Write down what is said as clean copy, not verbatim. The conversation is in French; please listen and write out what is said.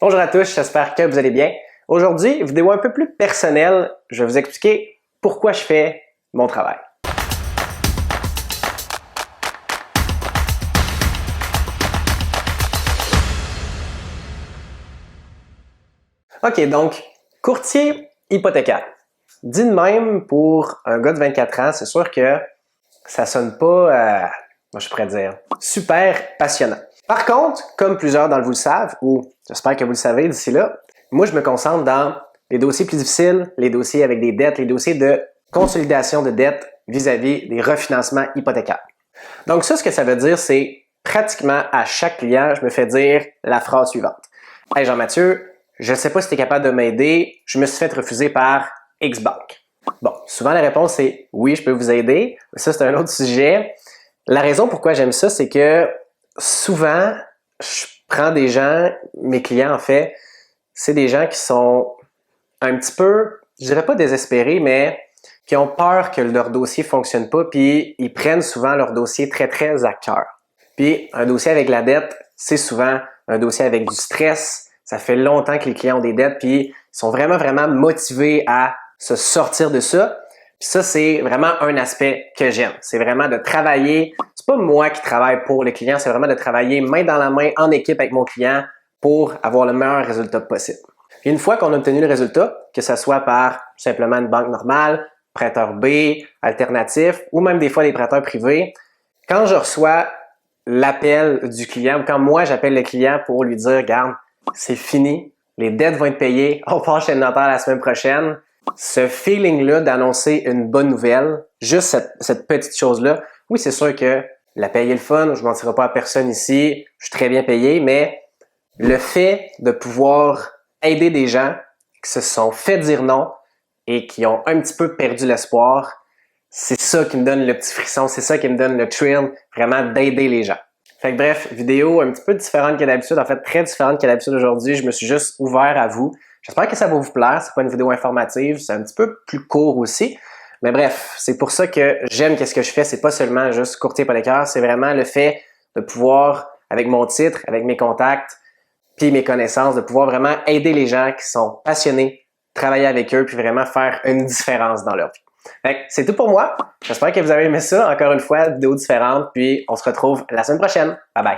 Bonjour à tous, j'espère que vous allez bien. Aujourd'hui, vidéo un peu plus personnelle, je vais vous expliquer pourquoi je fais mon travail. OK, donc, courtier hypothécaire. Dit de même, pour un gars de 24 ans, c'est sûr que ça sonne pas, je pourrais dire, super passionnant. Par contre, comme plusieurs d'entre vous le savent, ou j'espère que vous le savez d'ici là, moi je me concentre dans les dossiers plus difficiles, les dossiers avec des dettes, les dossiers de consolidation de dettes vis-à-vis des refinancements hypothécaires. Donc ça, ce que ça veut dire, c'est pratiquement à chaque client, je me fais dire la phrase suivante. « Hey Jean-Mathieu, je ne sais pas si tu es capable de m'aider, je me suis fait refuser par X banque. » Bon, souvent la réponse est « Oui, je peux vous aider. » Ça, c'est un autre sujet. La raison pourquoi j'aime ça, c'est que souvent, je prends des gens, mes clients en fait, c'est des gens qui sont un petit peu, je dirais pas désespérés, mais qui ont peur que leur dossier fonctionne pas, puis ils prennent souvent leur dossier très, très à cœur. Puis un dossier avec la dette, c'est souvent un dossier avec du stress. Ça fait longtemps que les clients ont des dettes, puis ils sont vraiment, vraiment motivés à se sortir de ça. Puis ça, c'est vraiment un aspect que j'aime. C'est vraiment de travailler. C'est pas moi qui travaille pour le client, c'est vraiment de travailler main dans la main en équipe avec mon client pour avoir le meilleur résultat possible. Puis une fois qu'on a obtenu le résultat, que ce soit par simplement une banque normale, prêteur B, alternatif, ou même des fois des prêteurs privés, quand je reçois l'appel du client, ou quand moi j'appelle le client pour lui dire « Regarde, c'est fini, les dettes vont être payées, on passe chez le notaire la semaine prochaine », ce feeling-là d'annoncer une bonne nouvelle, juste cette petite chose-là, oui, c'est sûr que la paye est le fun, je ne mentirai pas à personne ici, je suis très bien payé, mais le fait de pouvoir aider des gens qui se sont fait dire non et qui ont un petit peu perdu l'espoir, c'est ça qui me donne le petit frisson, c'est ça qui me donne le thrill, vraiment d'aider les gens. Fait que bref, vidéo un petit peu différente que d'habitude, en fait très différente que d'habitude aujourd'hui, je me suis juste ouvert à vous. J'espère que ça va vous plaire, c'est pas une vidéo informative, c'est un petit peu plus court aussi. Mais bref, c'est pour ça que j'aime qu'est-ce que je fais, c'est pas seulement juste courtier hypothécaire, c'est vraiment le fait de pouvoir, avec mon titre, avec mes contacts, puis mes connaissances, de pouvoir vraiment aider les gens qui sont passionnés, travailler avec eux, puis vraiment faire une différence dans leur vie. Fait que c'est tout pour moi. J'espère que vous avez aimé ça. Encore une fois, vidéo différente, puis on se retrouve la semaine prochaine. Bye bye!